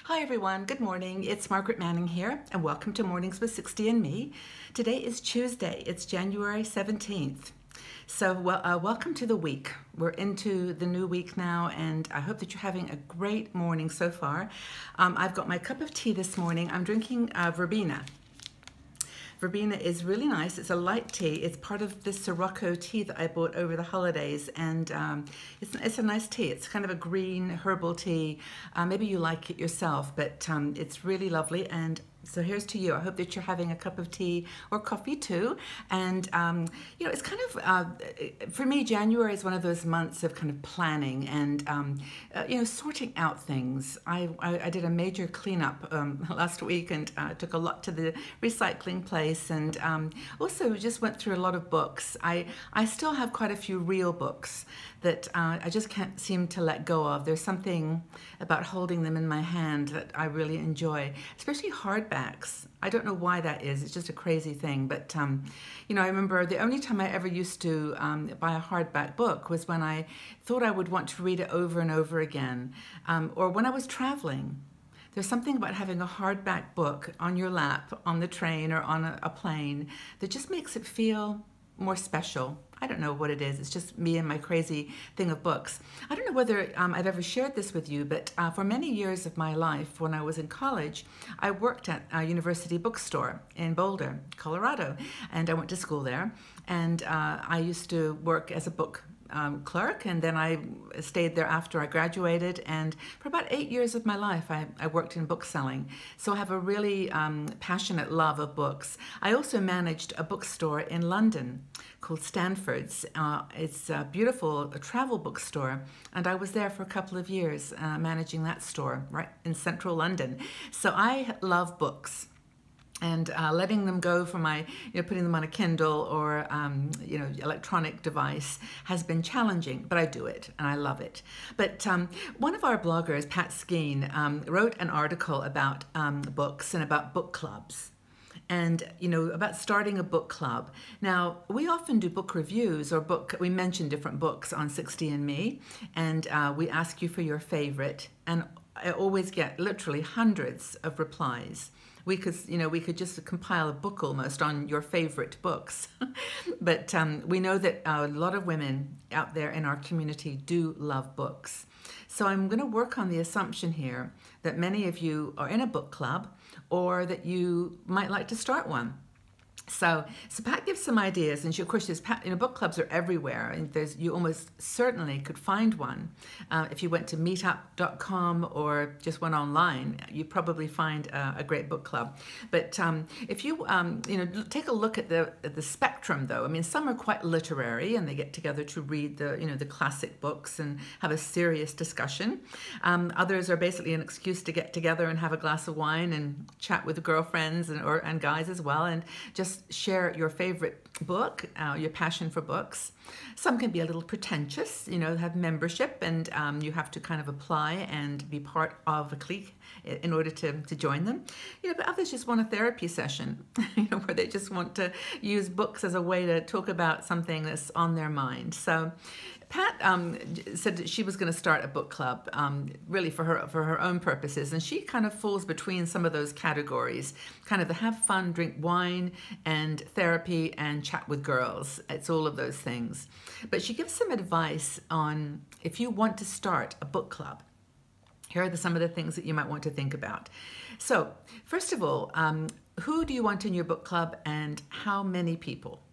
Hi everyone, good morning. It's Margaret Manning here and welcome to Mornings with 60 and Me. Today is Tuesday, it's January 17th. So welcome to the week. We're into the new week now and I hope that you're having a great morning so far. I've got my cup of tea this morning. I'm drinking verbena. Verbena is really nice. It's a light tea. It's part of this Sirocco tea that I bought over the holidays, and it's a nice tea. It's kind of a green herbal tea. Maybe you like it yourself, but it's really lovely. And so here's to you. I hope that you're having a cup of tea or coffee too. And you know, it's kind of for me, January is one of those months of kind of planning and you know, sorting out things. I did a major cleanup last week and took a lot to the recycling place, and also just went through a lot of books. I still have quite a few real books that I just can't seem to let go of. There's something about holding them in my hand that I really enjoy, especially hardbacks. I don't know why that is. It's just a crazy thing. But, you know, I remember the only time I ever used to buy a hardback book was when I thought I would want to read it over and over again, or when I was traveling. There's something about having a hardback book on your lap, on the train or on a plane, that just makes it feel more special. I don't know what it is. It's just me and my crazy thing of books. I don't know whether I've ever shared this with you, but for many years of my life, when I was in college, I worked at a university bookstore in Boulder, Colorado, and I went to school there. And I used to work as a book clerk, and then I stayed there after I graduated, and for about 8 years of my life I worked in book selling. So I have a really passionate love of books. I also managed a bookstore in London called Stanford's. It's a beautiful travel bookstore, and I was there for a couple of years managing that store right in central London. So I love books. And letting them go from my, you know, putting them on a Kindle or, you know, electronic device has been challenging, but I do it and I love it. But one of our bloggers, Pat Skene, wrote an article about books and about book clubs. And, you know, about starting a book club. Now, we often do book reviews or we mention different books on 60 and Me, and we ask you for your favorite, and I always get literally hundreds of replies. We could just compile a book almost on your favorite books. But we know that a lot of women out there in our community do love books. So I'm going to work on the assumption here that many of you are in a book club or that you might like to start one. So Pat gives some ideas, and of course, book clubs are everywhere, and you almost certainly could find one. If you went to meetup.com or just went online, you probably find a great book club. But if you take a look at the spectrum, though. I mean, some are quite literary, and they get together to read the classic books and have a serious discussion. Others are basically an excuse to get together and have a glass of wine and chat with girlfriends and guys as well, and just share your favorite book, your passion for books. Some can be a little pretentious, have membership, and you have to kind of apply and be part of a clique in order to join them. But others just want a therapy session, where they just want to use books as a way to talk about something that's on their mind. So Pat said that she was going to start a book club, really for her own purposes, and she kind of falls between some of those categories, kind of the have fun, drink wine, and therapy, and chat with girls. It's all of those things. But she gives some advice on if you want to start a book club. Here are some of the things that you might want to think about. So, first of all, who do you want in your book club, and how many people?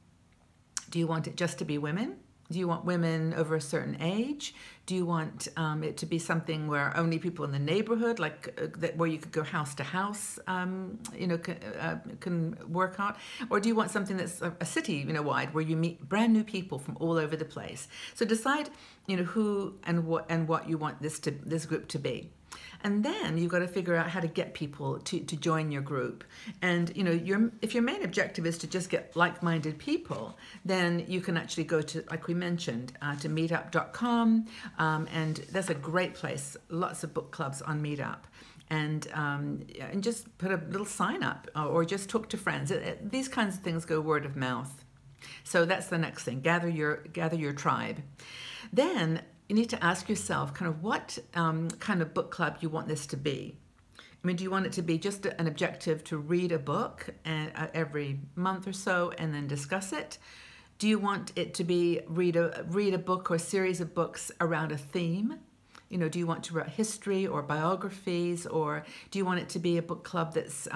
Do you want it just to be women? Do you want women over a certain age? Do you want it to be something where only people in the neighborhood, where you could go house to house, can work out? Or do you want something that's a city, wide, where you meet brand new people from all over the place? So decide, who and what you want this group to be. And then you've got to figure out how to get people to join your group. And if your main objective is to just get like-minded people, then you can actually go to, like we mentioned, to meetup.com, and that's a great place. Lots of book clubs on Meetup. And just put a little sign up, or just talk to friends. These kinds of things go word of mouth. So that's the next thing. Gather your tribe. Then you need to ask yourself kind of what kind of book club you want this to be. I mean, do you want it to be just an objective to read a book every month or so and then discuss it? Do you want it to be read a book or a series of books around a theme? You know, do you want to write history or biographies, or do you want it to be a book club that's,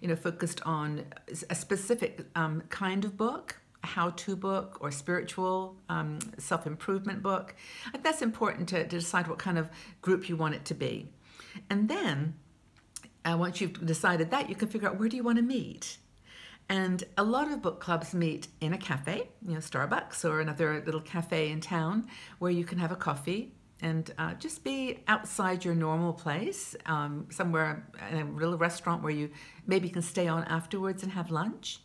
you know, focused on a specific kind of book, a how-to book or spiritual self-improvement book? I think that's important to decide what kind of group you want it to be. And then, once you've decided that, you can figure out where do you want to meet. And a lot of book clubs meet in a cafe, you know, Starbucks or another little cafe in town where you can have a coffee and just be outside your normal place, somewhere in a little restaurant where you maybe can stay on afterwards and have lunch.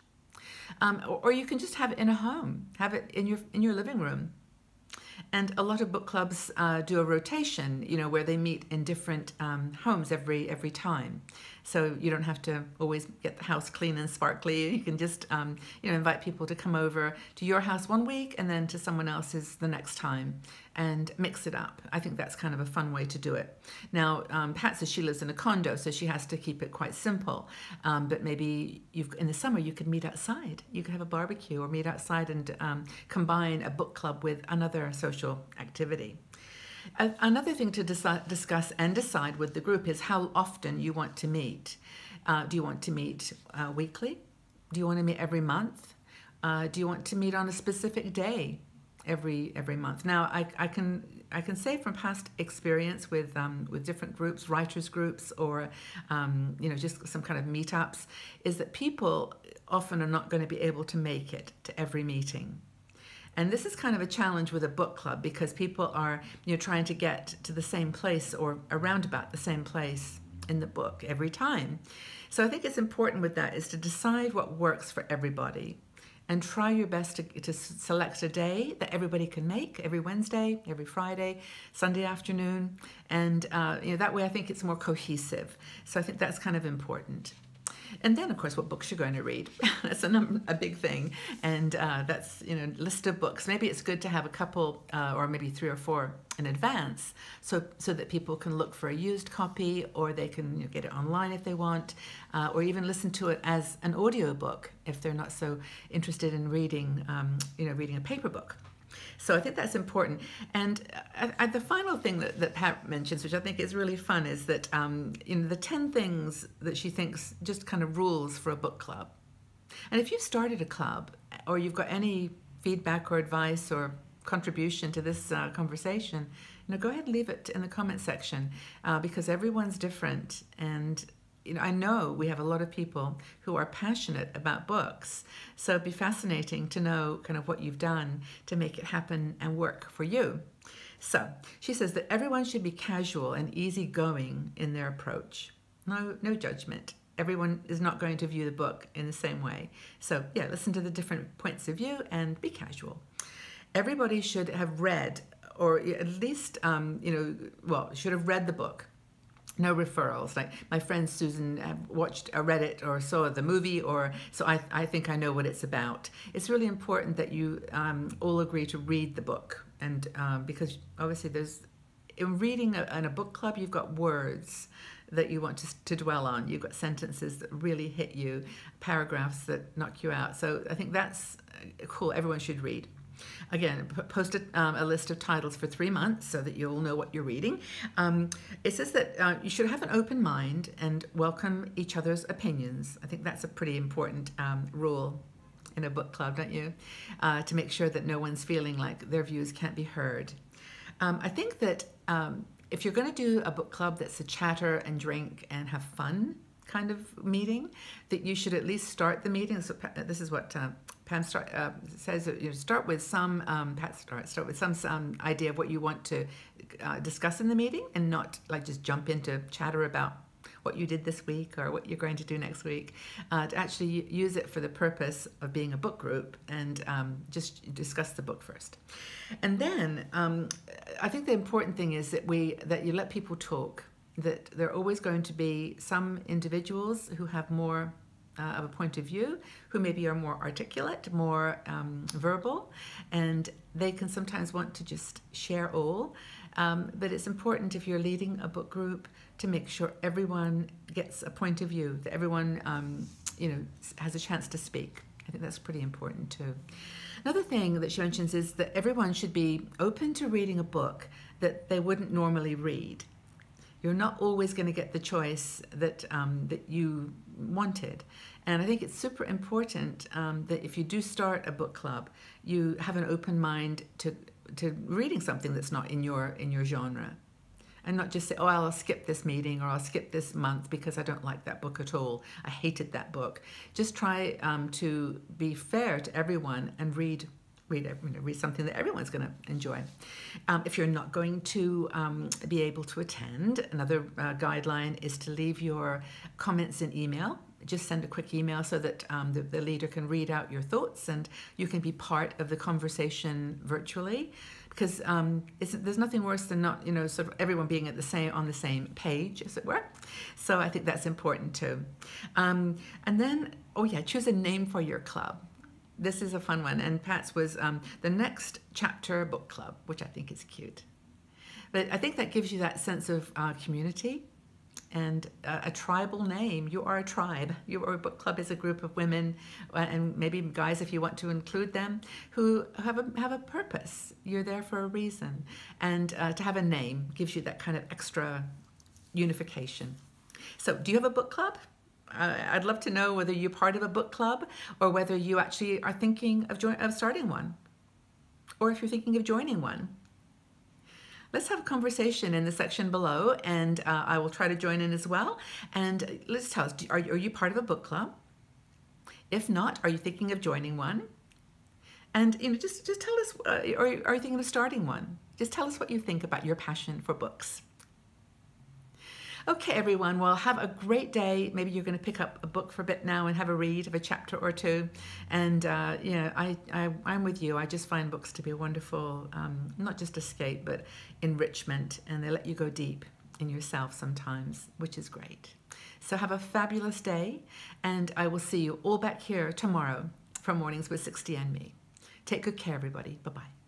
Or you can just have it in a home, have it in your living room. And a lot of book clubs do a rotation, you know, where they meet in different homes every time. So you don't have to always get the house clean and sparkly. You can just, you know, invite people to come over to your house one week and then to someone else's the next time and mix it up. I think that's kind of a fun way to do it. Now, Pat says she lives in a condo, so she has to keep it quite simple. But maybe in the summer you could meet outside. You could have a barbecue or meet outside and combine a book club with another social activity. Another thing to discuss and decide with the group is how often you want to meet. Do you want to meet weekly? Do you want to meet every month? Do you want to meet on a specific day every month? Now, I can say from past experience with different groups, writers groups, or you know, just some kind of meetups, is that people often are not going to be able to make it to every meeting. And this is kind of a challenge with a book club because people are, you know, trying to get to the same place or around about the same place in the book every time. So I think it's important with that is to decide what works for everybody and try your best to select a day that everybody can make, every Wednesday, every Friday, Sunday afternoon. And you know, that way I think it's more cohesive. So I think that's kind of important. And then, of course, what books you're going to read. That's a big thing. And that's, you know, list of books. Maybe it's good to have a couple or maybe 3 or 4 in advance so that people can look for a used copy, or they can, you know, get it online if they want, or even listen to it as an audio book if they're not so interested in reading, you know, reading a paper book. So I think that's important. And the final thing that Pat mentions, which I think is really fun, is that you know, the 10 things that she thinks just kind of rules for a book club. And if you've started a club or you've got any feedback or advice or contribution to this conversation, you know, go ahead and leave it in the comment section because everyone's different. And you know, I know we have a lot of people who are passionate about books, so it'd be fascinating to know kind of what you've done to make it happen and work for you. So she says that everyone should be casual and easygoing in their approach. No judgment. Everyone is not going to view the book in the same way. So yeah, listen to the different points of view and be casual. Everybody should have read, or at least, you know, well, should have read the book. No referrals. Like my friend Susan read it or saw the movie, or so I think I know what it's about. It's really important that you all agree to read the book, and because obviously in reading in a book club, you've got words that you want to dwell on. You've got sentences that really hit you, paragraphs that knock you out. So I think that's cool. Everyone should read. Again, post a list of titles for 3 months so that you'll know what you're reading. It says that you should have an open mind and welcome each other's opinions. I think that's a pretty important rule in a book club, don't you? To make sure that no one's feeling like their views can't be heard. I think that if you're going to do a book club that's a chatter and drink and have fun kind of meeting, that you should at least start the meeting. So this is what Pam says. You know, start with some idea of what you want to discuss in the meeting, and not like just jump into chatter about what you did this week or what you're going to do next week. To actually use it for the purpose of being a book group and just discuss the book first. And then I think the important thing is that you let people talk. That there are always going to be some individuals who have more of a point of view, who maybe are more articulate, more verbal, and they can sometimes want to just share all. But it's important if you're leading a book group to make sure everyone gets a point of view, that everyone has a chance to speak. I think that's pretty important too. Another thing that she mentions is that everyone should be open to reading a book that they wouldn't normally read. You're not always going to get the choice that you wanted. And I think it's super important that if you do start a book club, you have an open mind to reading something that's not in your genre. And not just say, oh, I'll skip this meeting or I'll skip this month because I don't like that book at all. I hated that book. Just try to be fair to everyone and read something that everyone's going to enjoy. If you're not going to be able to attend, another guideline is to leave your comments in email. Just send a quick email so that the leader can read out your thoughts and you can be part of the conversation virtually. Because there's nothing worse than not, sort of everyone being on the same page, as it were. So I think that's important too. And then, choose a name for your club. This is a fun one. And Pat's was the Next Chapter Book Club, which I think is cute. But I think that gives you that sense of community and a tribal name. You are a tribe. Your book club is a group of women, and maybe guys if you want to include them, who have a purpose. You're there for a reason. And to have a name gives you that kind of extra unification. So do you have a book club? I'd love to know whether you're part of a book club or whether you actually are thinking of starting one, or if you're thinking of joining one. Let's have a conversation in the section below, and I will try to join in as well. And let's tell us, are you part of a book club? If not, are you thinking of joining one? And just tell us, are you thinking of starting one? Just tell us what you think about your passion for books. Okay, everyone, well, have a great day. Maybe you're going to pick up a book for a bit now and have a read of a chapter or two. And, I'm with you. I just find books to be a wonderful, not just escape, but enrichment. And they let you go deep in yourself sometimes, which is great. So have a fabulous day. And I will see you all back here tomorrow for Mornings with 60 and Me. Take good care, everybody. Bye-bye.